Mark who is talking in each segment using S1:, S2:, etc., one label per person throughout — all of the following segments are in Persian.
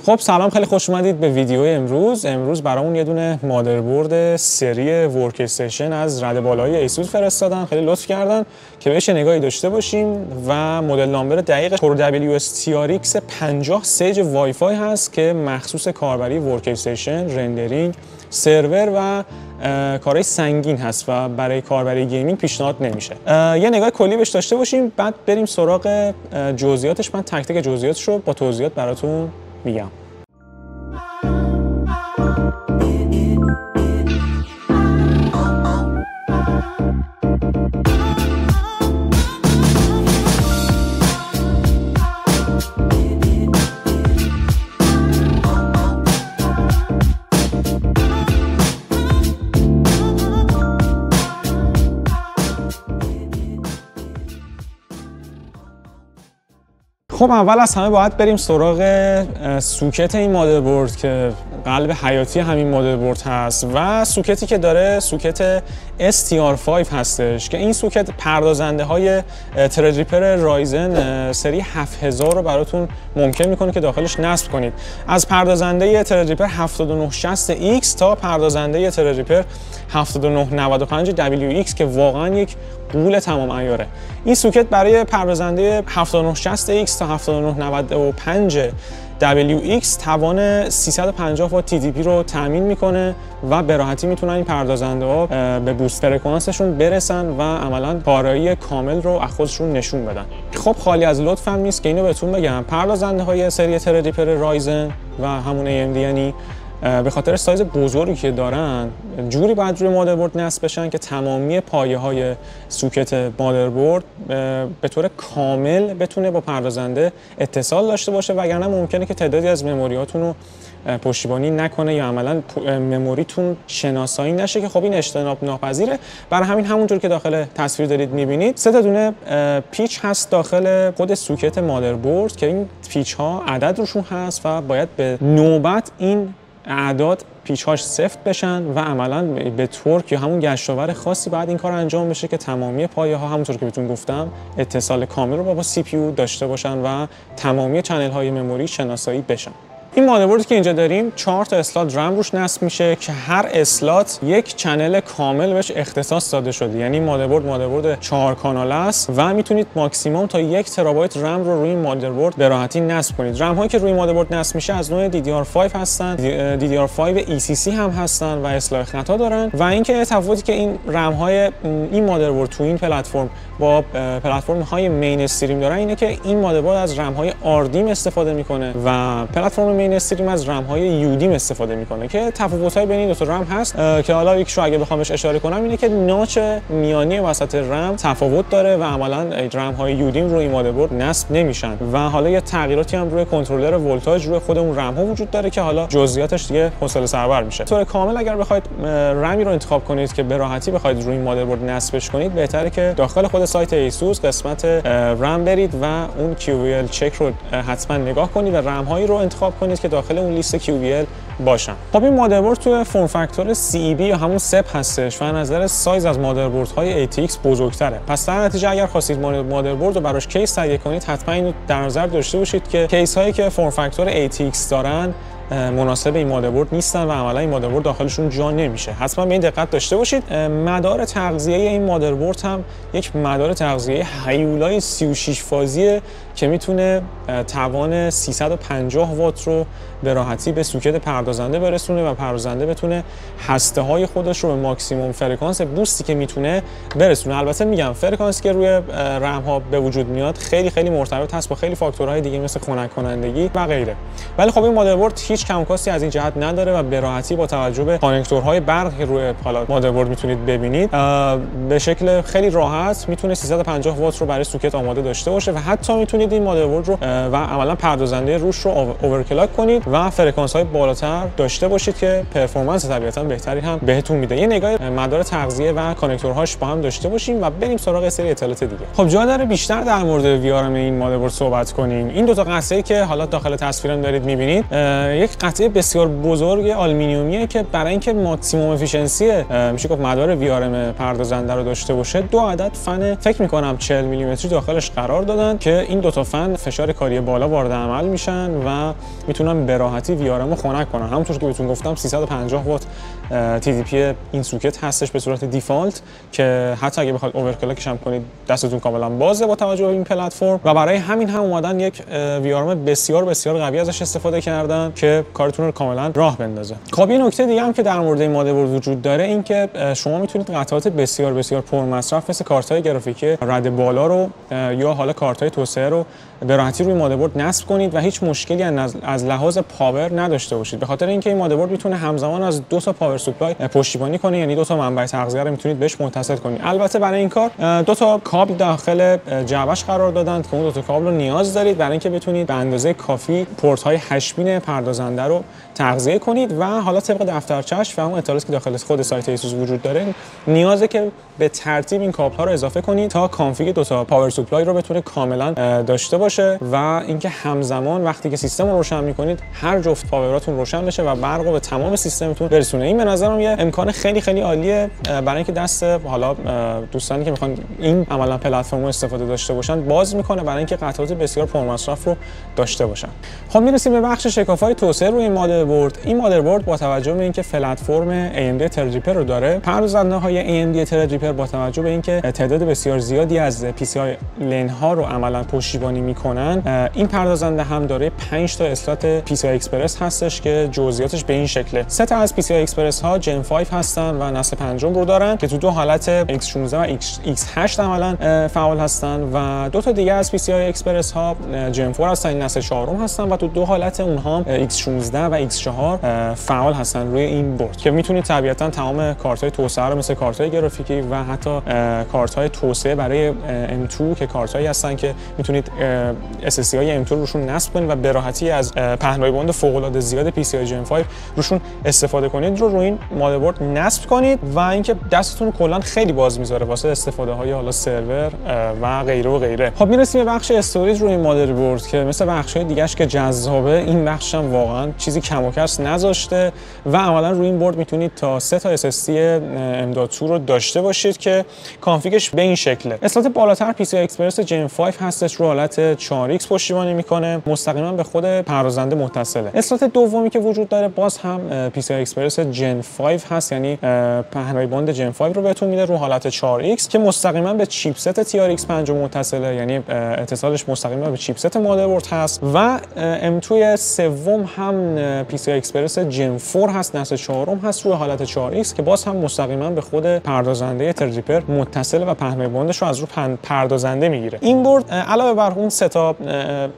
S1: خب سلام، خیلی خوش اومدید به ویدیو امروز برامون یه دونه مادربرد سری ورک استیشن از رده بالای ایسوس فرستادن. خیلی لطف کردن که بهش نگاهی داشته باشیم و مدل نامبر دقیق تورو WS TRX 50 سیج وای فای هست که مخصوص کاربری ورک استیشن، رندرینگ، سرور و کارهای سنگین هست و برای کاربری گیمینگ پیشنهاد نمیشه. یه نگاه کلی بهش داشته باشیم، بعد بریم سراغ جزئیاتش. من تک تک جزئیاتش رو با توضیحات براتون میگم. خب اول از همه باید بریم سراغ سوکت این مادربرد که قلب حیاتی همین مادربرد هست و سوکتی که داره سوکت STR5 هستش که این سوکت پردازنده های تردریپر رایزن سری 7000 رو براتون ممکن میکنه که داخلش نصب کنید. از پردازنده تردریپر 7960X تا پردازنده تردریپر 7995 WX که واقعا یک قول تمام عیاره. این سوکت برای پردازنده 7960X تا 7995 WX توان 350 وات TDP رو تامین میکنه و به راحتی میتونن این پردازنده ها به بوست فرکانسشون برسن و عملا کارایی کامل رو از خودشون نشون بدن. خب خالی از لطف هم نیست که اینو بهتون بگم، پردازنده های سری تردریپر رایزن و همون AMD یعنی به خاطر سایز بزرگی که دارن جوری باید روی مادربرد نصب بشن که تمامی پایه های سوکت مادربرد به طور کامل بتونه با پردازنده اتصال داشته باشه، وگرنه ممکنه که تعدادی از مموریاتون رو پشتیبانی نکنه یا عملا مموریتون شناسایی نشه که خب این اجتناب ناپذیره. برای همین همونطور که داخل تصویر دارید میبینید 3 تا دونه پیچ هست داخل خود سوکت مادربرد که این پیچ ها عدد روشون هست و باید به نوبت این اعداد پیچ‌هاش سفت بشن و عملاً به تورک یا همون گشتاور خاصی بعد این کار انجام بشه که تمامی پایه‌ها همونطور که بهتون گفتم اتصال کامل رو با CPU داشته باشن و تمامی چنل‌های مموری شناسایی بشن. این مادربردی که اینجا داریم 4 تا اسلات رم روش نصب میشه که هر اسلات یک چنل کامل بهش اختصاص داده شده. یعنی مادربرد 4 کاناله است و میتونید ماکسیمم تا 1 ترابایت رم رو روی این مادربرد به راحتی نصب کنید. رم هایی که روی مادربرد نصب میشه از نوع DDR5 هستن، DDR5 ECC هم هستن و اصلاح خطا دارن. و اینکه تفاوتی که این رم های این مادربرد تو این پلتفرم با پلتفرم های مین استریم دارن اینه که این مادربرد از رم های آردیم استفاده میکنه و پلتفرم مین استریم از رم های یودیم استفاده میکنه که تفاوت‌های بین این دو تا رم هست که حالا یکشو اگه بخوام بهش اشاره کنم اینه که ناچ میانی وسط رم تفاوت داره و عملاً رم های یودیم روی مادربرد نصب نمیشن و حالا یه تغییراتی هم روی کنترلر ولتاژ روی خود اون رم ها وجود داره که حالا جزئیاتش دیگه حوصله سربر میشه. طور کامل اگر بخواید رمی رو انتخاب کنید که به راحتی بخواید روی مادربرد نصبش کنید، بهتره که داخل خود سایت ایسوس قسمت رم برید و اون QVL چک رو حتما نگاه کنید و رم هایی رو انتخاب کنید که داخل اون لیست QVL باشن. خب این مادربرد تو فرم فاکتور CEB یا همون سپ هستش و از نظر سایز از مادربردهای ATX بزرگتره. پس در نتیجه اگر خواستید مادربرد رو براش کیس تهیه کنید، حتما اینو در نظر داشته باشید که کیس هایی که فرم فاکتور ATX دارن مناسب این مادربرد نیستن و عملا این مادربرد داخلشون جا نمیشه. حتما به این دقت داشته باشید. مدار تغذیه این مادربرد هم یک مدار تغذیه هیولای 36 فازیه که میتونه توان 350 وات رو به راحتی به سوکت پردازنده برسونه و پردازنده بتونه هسته های خودش رو به ماکسیمم فرکانس بوستی که میتونه برسونه. البته میگم فرکانسی که روی رم ها به وجود میاد خیلی مرتبط هست با خیلی فاکتورهای دیگه مثل خنک کنندگی و غیره. ولی خب این مادربرد هیچ کمکاستی از این جهت نداره و به راحتی با توجه به کانکتورهای برق که روی مادربرد میتونید ببینید به شکل خیلی راحت میتونه 350 وات رو برای سوکت آماده داشته باشه و حتی میتونید این مادربرد رو و عملا پردازنده روش رو اورکلاک کنید و فرکانس‌های بالاتر داشته باشید که پرفورمنس طبیعتاً بهتری هم بهتون میده. یه نگاه مدار تغذیه و کانکتورهاش با هم داشته باشیم و بریم سراغ سری اطلاعات دیگه. خب جا داره بیشتر در مورد وی‌آر‌ام این مادربرد صحبت کنیم. این دو تا قطعه‌ای که حالا داخل تصویرم دارید می‌بینید یک قطعه بسیار بزرگ آلومینیومیه که برای اینکه ماکسیمم افیشنسی میشه گفت مدار وی‌آر‌ام پردازنده رو داشته باشه 2 عدد فن فکر می‌کنم 40 میلیمتری داخلش قرار دادن که این 2 تا فن فشار کاری بالا وارد عمل میشن و میتونن به راحتی وی‌آر‌ام رو خنک کنن. همونطور که بهتون گفتم 350 وات TDP این سوکت هستش به صورت دیفالت که حتی اگه بخواید اورکلاکش هم کنید دستتون کاملا بازه با توجه به این پلتفرم و برای همین هم اومدن یک وی‌آر‌ام بسیار بسیار قوی ازش استفاده کردن که کارتون رو کاملا راه بندازه. خب یه نکته دیگه هم که در مورد این مادربرد وجود داره این که شما میتونید قطعات بسیار بسیار پرمصرف مثل کارت‌های گرافیکی رد بالا رو یا حالا کارت‌های توسعه رو به راحتی روی مادربرد نصب کنید و هیچ مشکلی از لحاظ پاور نداشته باشید، به خاطر اینکه این مادربرد میتونه همزمان از 2 تا پاور سوپلای پشتیبانی کنه، یعنی 2 تا منبع تغذیه رو میتونید بهش متصل کنید. البته برای این کار 2 تا کابل داخل جعبش قرار دادند که اون 2 تا کابل رو نیاز دارید برای اینکه بتونید به اندازه کافی پورت‌های 8 پین پردازنده رو تغذیه کنید و حالا طبق دفترچه‌اش و اون اطلاعاتی که داخل خود سایت ایسوس وجود داره نیازه که به ترتیب این کابل‌ها رو اضافه کنید تا کانفیگ 2 تا پاور سوپلای رو بتونه کاملا داشته باشه و اینکه همزمان وقتی که سیستم رو روشن می‌کنید هر جفت پاوراتون روشن بشه و برق رو به تمام سیستمتون برسونه. این به نظرم یه امکان خیلی خیلی عالیه برای اینکه دست حالا دوستانی که میخوان این عملا پلتفرم رو استفاده داشته باشن باز میکنه برای اینکه قطعات بسیار پرمصرف رو داشته باشن. خب میرسیم به بخش شکاف‌های توسعه روی این مادربرد. این مادربرد با توجه به اینکه پلتفرم AMD Threadripper رو داره، پردازنده‌های AMD Threadripper با توجه به اینکه تعداد بسیار زیادی از PCI لین ها رو عملا پشتیبانی میکنن، این پردازنده هم داره 5 تا اسلات PCI اکسپرس هستش که جزئیاتش به این شکله. 3 تا از PCI اکسپرس ها جن 5 هستن و نسل 5 رو دارن که تو 2 حالت X16 و X8 عملا فعال هستن و 2 تا دیگه از PCI اکسپرس ها جن 4 هستن، این نسل 4 هستن و تو 2 حالت اونها X16 و X4 فعال هستن روی این بورد که میتونید طبیعتا تمام کارت‌های توسعه رو مثل کارت‌های گرافیکی و حتی کارت‌های توسعه برای M2 که کارت‌هایی هستن که میتونید SSD های M2 روشون نصب کنید و به راحتی از پهنای باند فوق‌العاده زیاد PCI جن 5 روشون استفاده کنید رو این مادربرد نصب کنید و اینکه دستتون کلا خیلی باز میذاره واسه استفاده های حالا سرور و غیره و غیره. خب میرسیم به بخش استوریج روی این مادربرد که مثل بخش‌های دیگه‌اش که جذابه، این بخش هم واقعا چیزی کم و کس نذاشته و عملا روی این بورد میتونید تا 3 تا SSD M.2 رو داشته باشید که کانفیگش به این شکله. اسلات بالاتر PCI اکسپرس جن 5 هستش رو حالت 4X پشتیبانی میکنه، مستقیما به خود پردازنده متصله. اسلات دومی که وجود داره باز هم PCI اکسپرس جن 5 هست، یعنی پهنای باند جن 5 رو بهتون میده رو حالت 4X که مستقیما به چیپست TRX5 متصله، یعنی اتصالش مستقیما به چیپست مادربرد هست و M2 سوم هم PCI اکسپرس جن 4 هست، نسل 4 هست روی حالت 4X که باز هم مستقیما به خود پردازنده تریپر متصله و پهنای باندش رو از رو پردازنده میگیره. این بورد علاوه بر اون 3 تا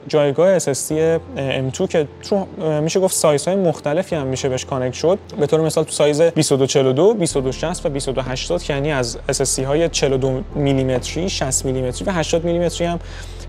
S1: جایگاه SSD M2 که تو میشه گفت سایزهای مختلفی هم میشه بهش کانکت شد، به طور مثال تو سایز 2242 2260 و 2280 که یعنی از SSD های 42 میلیمتری 60 میلیمتری و 80 میلیمتری هم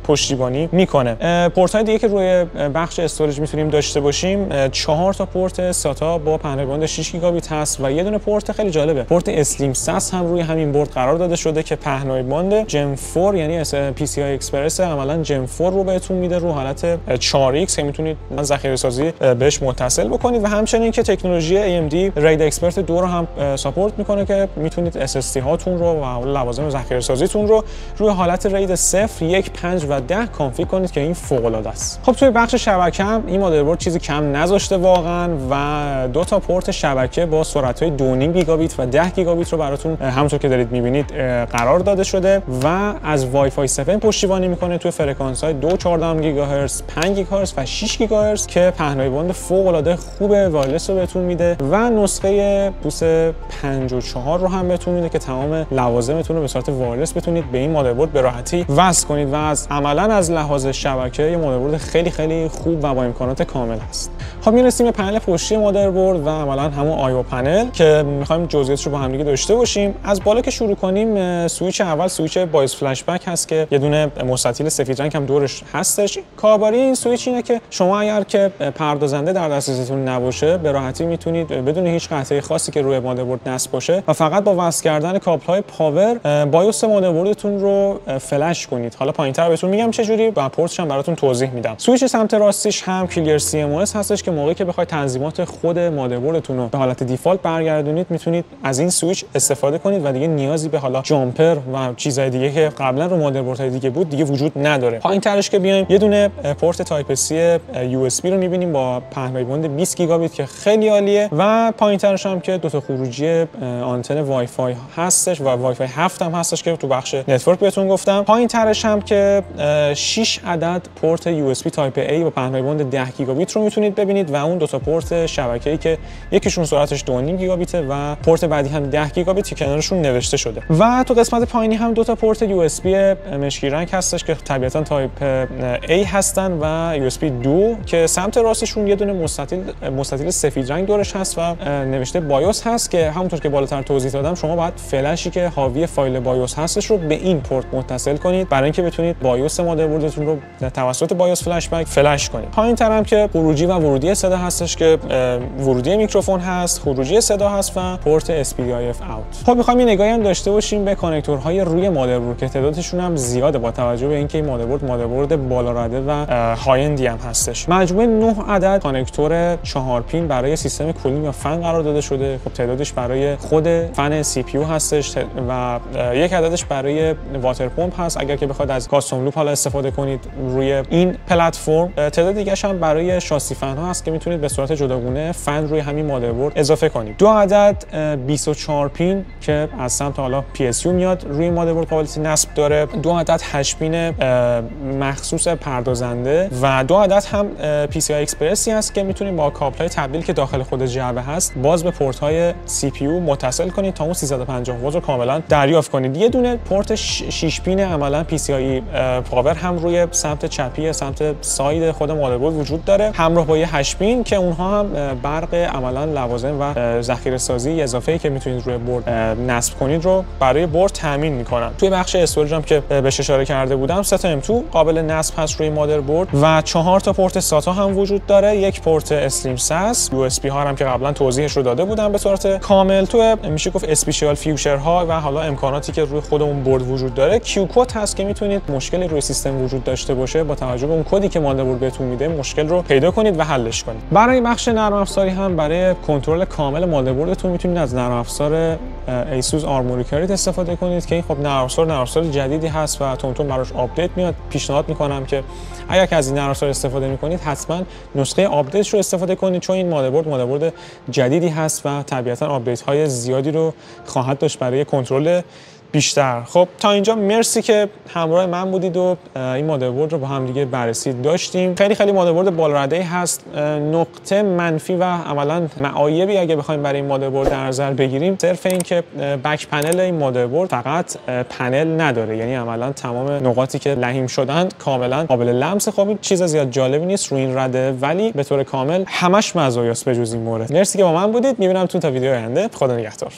S1: پشتیبانی میکنه. پورت های دیگه که روی بخش استوریج میتونیم داشته باشیم 4 تا پورت ساتا با پهنای باند 6 گیگابیت هست و یه دونه پورت خیلی جالبه، پورت اسلیم ساس هم روی همین بورد قرار داده شده که پهنای باند جن 4 یعنی PCI اکسپرس عملا جن 4 رو بهتون میده رو حالت 4X که میتونید ذخیره سازی بهش متصل بکنید و همچنین که تکنولوژی AMD رید اکسپرت 2 رو هم ساپورت میکنه که میتونید SSD هاتون رو و لوازم ذخیره سازیتون رو روی حالت رید 0 1 5 و 10 کانفیگ کنید که این فوق العاده است. خب توی بخش شبکه هم این مادربرد چیزی کم نذاشته واقعا و 2 تا پورت شبکه با سرعت‌های 2.5 گیگابیت و 10 گیگابیت رو براتون همونطور که دارید می‌بینید قرار داده شده و از وای فای 7 پشتیبانی میکنه توی فرکانس‌های 2.14 گیگاهرتز، 5 گیگاهرتز و 6 گیگاهرتز که پهنای باند فوق العاده خوب وایرلس رو بهتون میده و نسخه پوست 54 رو هم بهتون میده که تمام لوازمتون رو به صورت وایرلس بتونید به این مادربرد به راحتی وصل کنید و از لحاظ شبکه یه مادربرد خیلی خیلی خوب و با امکانات کامل است. خب میرسیم به پنل پشتی مادربرد و عملا همون آیو پنل که می‌خوایم جزئیاتش رو با هم دیگه داشته باشیم. از بالا که شروع کنیم، سوئیچ اول سوئیچ بایس فلش بک هست که یه دونه مستطیل سفید رنگ هم دورش هستش. کاربری این سوئیچ اینه که شما اگر که پردازنده در دسترستون نباشه به راحتی میتونید بدون هیچ قطعه خاصی که روی مادربرد نصب باشه و فقط با وصل کردن کابل‌های پاور بایوس مادربردتون رو فلش کنید. حالا پایین‌تر بهتون بهتون میگم چه جوری و پورتش هم براتون توضیح میدم. سویچ سمت راستیش هم کلیر CMOS هستش که موقعی که بخواید تنظیمات خود مادربردتون رو به حالت دیفالت برگردونید میتونید از این سویچ استفاده کنید و دیگه نیازی به حالا جامپر و چیزهای دیگه که قبلا رو مادربردهای دیگه بود دیگه وجود نداره. پایین ترش که بیایم یه دونه پورت تایپ C USB رو میبینیم با پهنای 20 گیگابیت که خیلی عالیه و پایین ترش هم که دو تا خروجی آنتن وای فای هستش و وای فای 7 هم هستش که تو بخش نتورک بهتون گفتم. پایین ترش هم که 6 عدد پورت USB تایپ A با پهنای 10 گیگابیت رو میتونید ببینید و اون دو تا پورت شبکه‌ای که یکیشون سرعتش 2.5 گیگابیته و پورت بعدی هم 10 گیگابیت که کنارشون نوشته شده. و تو قسمت پایینی هم دو تا پورت USB مشکی رنگ هستش که طبیعتاً تایپ A هستن و USB 2 که سمت راستشون یه دونه مستطیل سفید رنگ دورش هست و نوشته بایوس هست که همونطور که بالاتر توضیح دادم شما باید فلشی که حاوی فایل بایوس هستش رو به این پورت متصل کنید برای اینکه بتونید بایوس مادربردتون رو توسط بایوس فلش بک فلش کنید. پایین‌تر هم که خروجی و ورودی صدا هستش که ورودی میکروفون هست، خروجی صدا هست و پورت SPDIF out. خب می‌خوام یه نگاهی هم داشته باشیم به کانکتورهای روی مادربرد که تعدادشون هم زیاده با توجه به اینکه این مادربرد بالا رده و های اندی هم هستش. مجموعه 9 عدد کانکتور 4 پین برای سیستم کولینگ یا فن قرار داده شده. خب تعدادش برای خود فن CPU هستش و یک عددش برای واتر پمپ هست اگر که بخواید از کاستوم لوپ حالا استفاده کنید روی این پلتفرم. تعداد دیگه هم برای شاسی فن ها هست که میتونید به صورت جداگونه فن روی همین مادربرد اضافه کنید. 2 عدد 24 پین که از سمت حالا PSU میاد روی مادربرد قابلیت نصب داره. 2 عدد 8 پین مخصوص پردازنده و 2 عدد هم PCI اکسپرسی هست که میتونید با کابل‌های تبدیل که داخل خود جعبه هست باز به پورت‌های CPU متصل کنید تا اون 350 ولت رو کاملا دریافت کنید. یه دونه پورت 6 پین عملا PCI پاور هم روی سمت چپی سمت ساید خود مادربرد وجود داره همراه با یه 8 پین که اونها هم برق عملا لوازم و ذخیره‌سازی اضافه‌ای که میتونید روی برد نصب کنید رو برای برد تامین میکنن. توی بخش استوریج هم که بهش اشاره کرده بودم 3 تا M2 قابل نصب هست روی مادربرد و 4 تا پورت SATA هم وجود داره. یک پورت اسلیم SAS USB ها هم که قبلا توضیحش رو داده بودم به صورت کامل. تو میشه گفت اسپیشال فیوچر ها و حالا امکاناتی که روی خود اون برد وجود داره. کیو کد هست که میتونید مشکلی روی سیستم وجود داشته باشه با توجه به اون کدی که مادربرد بهتون میده مشکل رو پیدا کنید و حلش کنید. برای بخش نرم افزاری هم برای کنترل کامل مادربردتون میتونید از نرم افزار ASUS Armoury Carry استفاده کنید که این خب نرم افزار جدیدی هست و تونتون براش آپدیت میاد. پیشنهاد میکنم که اگر که از این نرم افزار استفاده میکنید حتما نسخه آپدیتش رو استفاده کنید چون این مادربرد جدیدی هست و طبیعتا آپدیت های زیادی رو خواهد داشت برای کنترل بیشتر. خب تا اینجا مرسی که همراه من بودید و این مادربرد رو با هم دیگه بررسی داشتیم. خیلی مادربرد بالارده هست. نقطه منفی و عملا معایبی اگه بخوایم برای این مادربرد در نظر بگیریم صرف این که بک پنل این مادربرد فقط پنل نداره، یعنی عملا تمام نقاطی که لحیم شدن کاملا قابل لمس. خب این چیز زیاد جالبی نیست روی این رده ولی به طور کامل همش مزایاست به جز این مورد. مرسی که با من بودید. میبینم تو تا ویدیو آینده. خدا نگهدار.